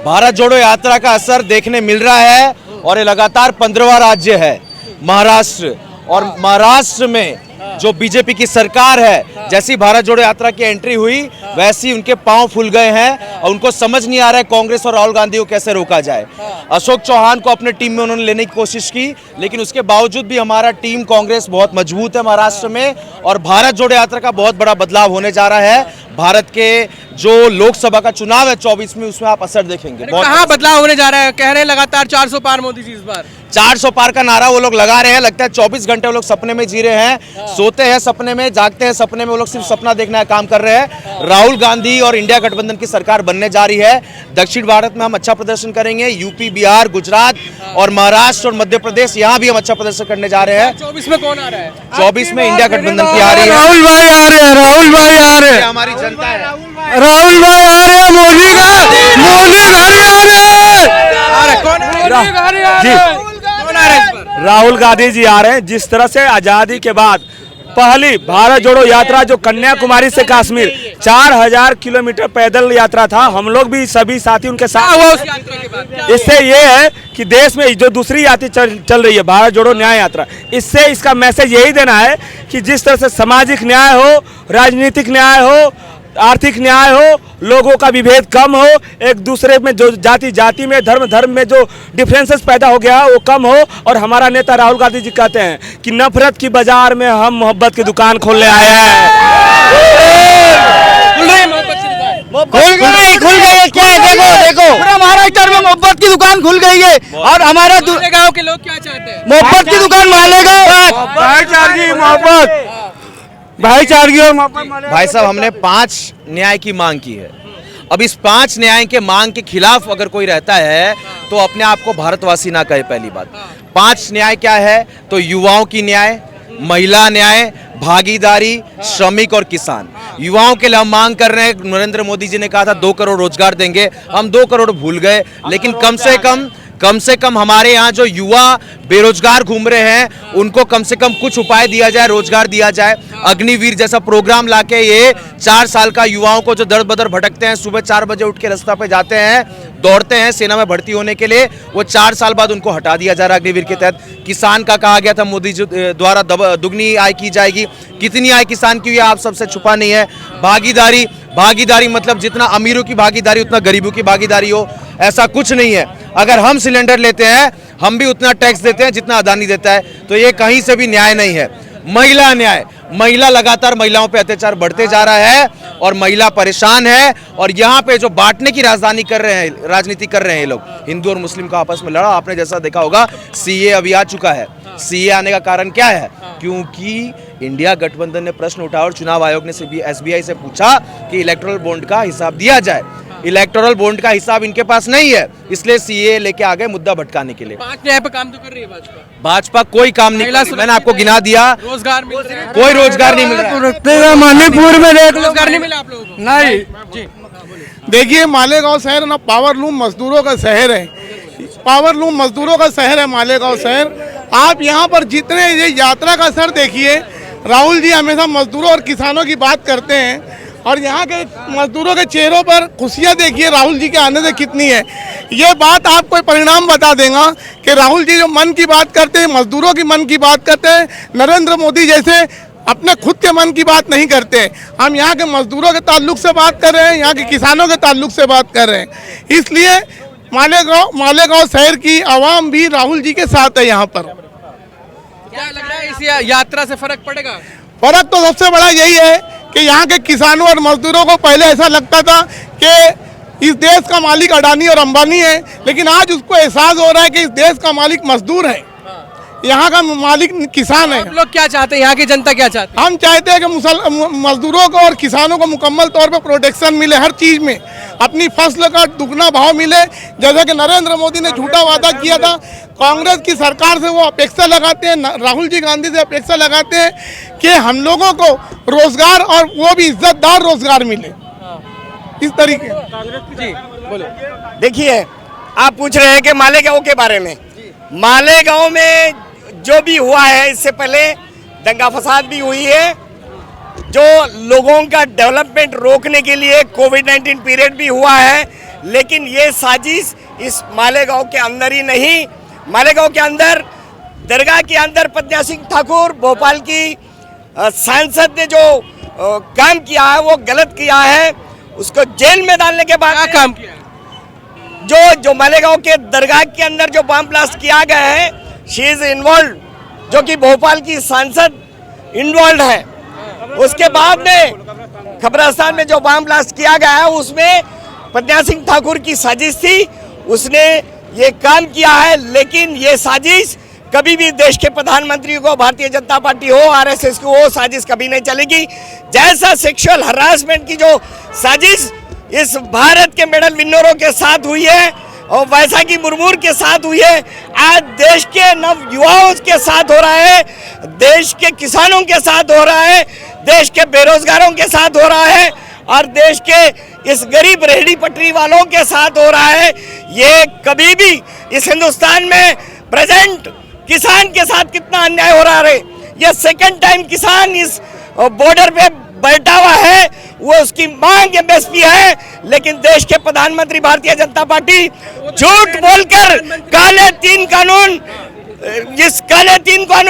भारत जोड़ो यात्रा का असर देखने मिल रहा है और ये लगातार 15वां राज्य है महाराष्ट्र। और महाराष्ट्र में जो बीजेपी की सरकार है, जैसी भारत जोड़ो यात्रा की एंट्री हुई वैसी उनके पांव फूल गए हैं और उनको समझ नहीं आ रहा है कांग्रेस और राहुल गांधी को कैसे रोका जाए। अशोक चौहान को अपने टीम में उन्होंने लेने की कोशिश की, लेकिन उसके बावजूद भी हमारा टीम कांग्रेस बहुत मजबूत है महाराष्ट्र में और भारत जोड़ो यात्रा का बहुत बड़ा बदलाव होने जा रहा है। भारत के जो लोकसभा का चुनाव है 24 में, उसमें आप असर देखेंगे। कहाँ बदलाव होने जा रहा है? कह रहे हैं लगातार 400 पार मोदी जी इस बार। 400 पार का नारा वो लोग लगा रहे हैं। लगता है 24 घंटे वो लोग सपने में जी रहे हैं, सोते हैं सपने में, जागते हैं सपने में। वो लोग सिर्फ सपना देखने का काम कर रहे हैं। राहुल गांधी और इंडिया गठबंधन की सरकार बनने जा रही है। दक्षिण भारत में हम अच्छा प्रदर्शन करेंगे। यूपी, बिहार, गुजरात और महाराष्ट्र और मध्य प्रदेश, यहाँ भी हम अच्छा प्रदर्शन करने जा रहे हैं। 24 में कौन आ रहा है? 24 में इंडिया गठबंधन की आ रही है। राहुल भाई आ रहे हैं, राहुल भाई आ रहे हैं, हमारी जनता है। राहुल भाई आ रहे हैं। मोदी गाड़ी आ रहे हैं। कौन आ रहा है? राहुल गांधी जी आ रहे हैं। जिस तरह से आजादी के बाद पहली भारत जोड़ो यात्रा जो कन्याकुमारी से कश्मीर 4000 किलोमीटर पैदल यात्रा था, हम लोग भी सभी साथी उनके साथ हुआ उस यात्रा के बाद? इससे ये है कि देश में जो दूसरी यात्रा चल रही है भारत जोड़ो न्याय यात्रा, इससे इसका मैसेज यही देना है कि जिस तरह से सामाजिक न्याय हो, राजनीतिक न्याय हो, आर्थिक न्याय हो, लोगों का विभेद कम हो, एक दूसरे में जो जाति में, धर्म में जो डिफरेंसेस पैदा हो गया वो कम हो। और हमारा नेता राहुल गांधी जी कहते हैं कि नफरत की बाजार में हम मोहब्बत की दुकान खोलने आए हैं। खुल गई क्या है? देखो पूरा महाराष्ट्र में मोहब्बत की दुकान खुल गई है। और हमारा गाँव के लोग क्या चाहते हैं? मोहब्बत की दुकान मालेगांव, भाईचारगी, मोहब्बत, भाईचारगी और भाई साहब, हमने 5 न्याय की मांग की है। अब इस 5 न्याय के मांग के खिलाफ अगर कोई रहता है तो अपने आप को भारतवासी ना कहे। पहली बात, 5 न्याय क्या है? तो युवाओं की न्याय, महिला न्याय, भागीदारी, श्रमिक और किसान। युवाओं के लिए हम मांग कर रहे हैं। नरेंद्र मोदी जी ने कहा था 2 करोड़ रोजगार देंगे, हम 2 करोड़ भूल गए, लेकिन कम से कम हमारे यहाँ जो युवा बेरोजगार घूम रहे हैं उनको कम से कम कुछ उपाय दिया जाए, रोजगार दिया जाए। अग्निवीर जैसा प्रोग्राम लाके ये 4 साल का युवाओं को जो दर बदर भटकते हैं, सुबह 4 बजे उठ के रास्ता पे जाते हैं, दौड़ते हैं सेना में भर्ती होने के लिए, वो 4 साल बाद उनको हटा दिया जा रहा है अग्निवीर के तहत। किसान का कहा गया था मोदी जी द्वारा दुगनी आय की जाएगी। कितनी आय किसान की हुई है आप सबसे छुपा नहीं है। भागीदारी मतलब जितना अमीरों की भागीदारी उतना गरीबों की भागीदारी हो, ऐसा कुछ नहीं है। अगर हम सिलेंडर लेते हैं हम भी उतना टैक्स देते हैं जितना अदानी देता है, तो ये कहीं से भी न्याय नहीं है। महिला न्याय, महिला लगातार महिलाओं पे अत्याचार बढ़ते जा रहा है और महिला परेशान है। और यहाँ पे जो बांटने की राजनीति कर रहे हैं ये लोग, हिंदू और मुस्लिम का आपस में लड़ा। आपने जैसा देखा होगा सीए अभी आ चुका है। सीए आने का कारण क्या है? क्योंकि इंडिया गठबंधन ने प्रश्न उठाया और चुनाव आयोग ने एसबीआई से पूछा कि इलेक्टोरल बॉन्ड का हिसाब दिया जाए। इलेक्टोरल बॉन्ड का हिसाब इनके पास नहीं है, इसलिए सीए लेके आ गए मुद्दा भटकाने के लिए। 5 न्याय पे काम तो कर रही है भाजपा कोई काम नहीं। मैंने आपको गिना दिया, रोजगार मिल रहा है? कोई रोजगार नहीं मिल रहा। मणिपुर में रोजगार नहीं मिला आप लोगों को? नहीं। देखिए मालेगांव शहर ना पावरलूम मजदूरों का शहर है। पावरलूम मजदूरों का शहर है मालेगांव शहर। आप यहाँ पर जितने ये यात्रा का असर देखिए, राहुल जी हमेशा मजदूरों और किसानों की बात करते हैं और यहाँ के मजदूरों के चेहरों पर खुशियाँ देखिए राहुल जी के आने से कितनी है। ये बात आपको परिणाम बता देगा कि राहुल जी जो मन की बात करते हैं, मजदूरों की मन की बात करते हैं, नरेंद्र मोदी जैसे अपने खुद के मन की बात नहीं करते। हम यहाँ के मजदूरों के ताल्लुक से बात कर रहे हैं, यहाँ के किसानों के ताल्लुक से बात कर रहे हैं। इसलिए मालेगांव शहर की आवाम भी राहुल जी के साथ है। यहाँ पर क्या लग रहा है इस यात्रा से फर्क पड़ेगा? फर्क तो सबसे बड़ा यही है कि यहाँ के किसानों और मजदूरों को पहले ऐसा लगता था कि इस देश का मालिक अडानी और अंबानी है, लेकिन आज उसको एहसास हो रहा है कि इस देश का मालिक मजदूर है, यहाँ का मालिक किसान है। आप लोग क्या चाहते हैं? यहाँ की जनता क्या चाहती है? हम चाहते हैं कि मजदूरों को और किसानों को मुकम्मल तौर पर प्रोटेक्शन मिले, हर चीज़ में अपनी फसल का दुगना भाव मिले। जैसे कि नरेंद्र मोदी ने झूठा वादा किया था, कांग्रेस की सरकार से वो अपेक्षा लगाते हैं, राहुल जी गांधी से अपेक्षा लगाते हैं कि हम लोगों को रोजगार और वो भी इज्जतदार रोजगार मिले। इस तरीके जी बोलो। देखिए आप पूछ रहे हैं कि मालेगांव के बारे में। मालेगांव में जो भी हुआ है, इससे पहले दंगा फसाद भी हुई है, जो लोगों का डेवलपमेंट रोकने के लिए कोविड-19 पीरियड भी हुआ है, लेकिन ये साजिश इस मालेगांव के अंदर ही नहीं, मालेगांव के अंदर दरगाह के अंदर प्रज्ञा सिंह ठाकुर भोपाल की सांसद ने जो काम किया है वो गलत किया है। उसको जेल में डालने के बाद क्या काम किया? जो मालेगांव के दरगाह के अंदर जो बम ब्लास्ट किया गया है, शी इज इन्वॉल्व, जो कि भोपाल की सांसद इन्वॉल्व है। उसके बाद में खबरस्तान में जो बम ब्लास्ट किया गया है उसमें प्रज्ञा सिंह ठाकुर की साजिश थी, उसने ये काम किया है। लेकिन ये साजिश कभी भी देश के प्रधानमंत्री को, भारतीय जनता पार्टी हो, आरएसएस की वो साजिश कभी नहीं चलेगी। जैसा सेक्सुअल हरासमेंट की जो साजिश इस भारत के मेडल विनरों के साथ हुई है और वैसा की मुर्मूर के साथ हुई है, आज देश के नव युवाओं के साथ हो रहा है, देश के किसानों के साथ हो रहा है, देश के बेरोजगारों के साथ हो रहा है और देश के इस गरीब रेहड़ी पटरी वालों के साथ हो रहा है। ये कभी भी इस हिंदुस्तान में प्रेजेंट किसान के साथ कितना अन्याय हो रहा है। ये सेकंड टाइम किसान इस बॉर्डर पे बैठा हुआ है, वो उसकी मांग एमएसपी है, लेकिन देश के प्रधानमंत्री भारतीय जनता पार्टी झूठ बोलकर काले तीन कानून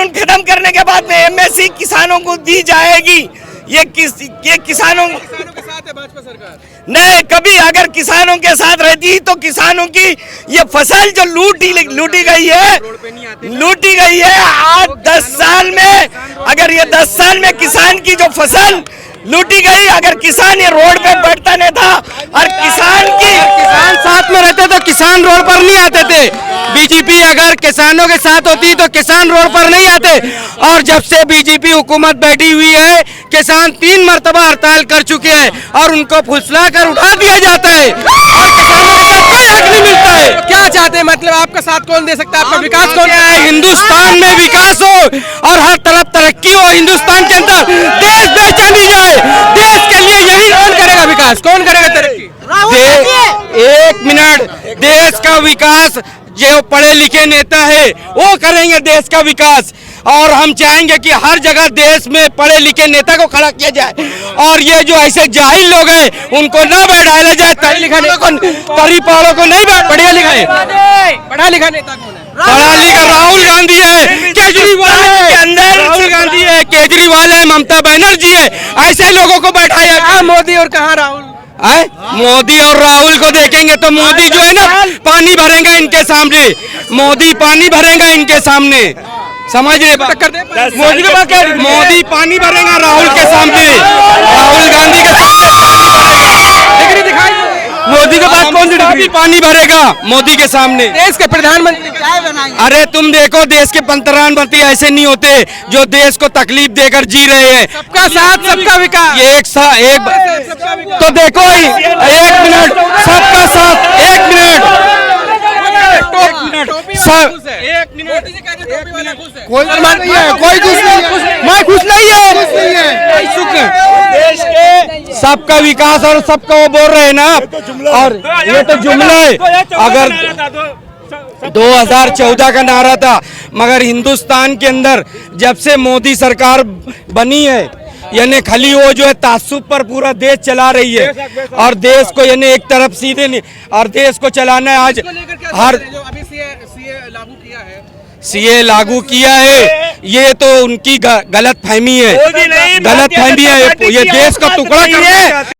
खत्म करने के बाद में एमएसपी किसानों को दी जाएगी। ये किसानों के साथ है भाजपा सरकार? नहीं, कभी अगर किसानों के साथ रहती तो किसानों की ये फसल जो लूटी गई है आज 10 साल में, अगर ये 10 साल में किसान की जो फसल लूटी गई, अगर किसान ये रोड पे बैठता नहीं था और किसान साथ में रहते तो किसान रोड पर नहीं आते थे। बीजेपी अगर किसानों के साथ होती तो किसान रोड पर नहीं आते। और जब से बीजेपी हुकूमत बैठी हुई है, किसान 3 मरतबा हड़ताल कर चुके हैं और उनको फुसला कर उठा दिया जाता है और किसानों के साथ कोई हक नहीं मिलता है। तो क्या चाहते हैं, मतलब आपका साथ कौन दे सकता है, आपका विकास कौन है? हिंदुस्तान में विकास हो और हर तरफ तरक्की हो, हिंदुस्तान के अंदर देश बेचैन नहीं जाए। देश के लिए यही कौन करेगा विकास, कौन करेगा तरक्की? एक मिनट, देश का विकास जो पढ़े लिखे नेता है वो करेंगे देश का विकास। और हम चाहेंगे कि हर जगह देश में पढ़े लिखे नेता को खड़ा किया जाए और ये जो ऐसे जाहिल लोग हैं उनको ना बैठाया जाए। पढ़ा लिखा को नहीं पढ़िया लिखा पढ़ा लिखा नेता कौन है? पढ़ा लिखा राहुल गांधी है, केजरीवाल है, राहुल गांधी है, केजरीवाल है, ममता बनर्जी है, ऐसे लोगों को बैठाया। कहाँ मोदी और कहाँ राहुल? मोदी और राहुल को देखेंगे तो मोदी जो है ना पानी भरेगा इनके सामने, मोदी पानी भरेगा इनके सामने, समझ रहे? मोदी के बात, मोदी पानी भरेगा राहुल के सामने, राहुल गांधी के डिग्री दिखाई, मोदी के बाद कौन सी डिग्री? पानी भरेगा मोदी के सामने। देश के प्रधानमंत्री क्या बनाएंगे? अरे तुम देखो, देश के प्रधानमंत्री ऐसे नहीं होते जो देश को तकलीफ देकर जी रहे हैं। सबका साथ सबका विकास, एक तो देखो ही, 1 मिनट, सबका साथ, 1 मिनट, कोई नहीं है, कोई खुश नहीं है, मैं खुश नहीं है, देश के सबका विकास और सबका वो बोल रहे हैं ना। और ये तो जुमला है। अगर 2014 का नारा था, मगर हिंदुस्तान के अंदर जब से मोदी सरकार बनी है, यानी खाली वो जो है तासुब पर पूरा देश चला रही है और देश को यानी एक तरफ सीधे नहीं, और देश को चलाना है। आज हर सीए लागू किया है, ये तो उनकी गलत फहमी है, गलत फहमी है। ये देश का टुकड़ा कर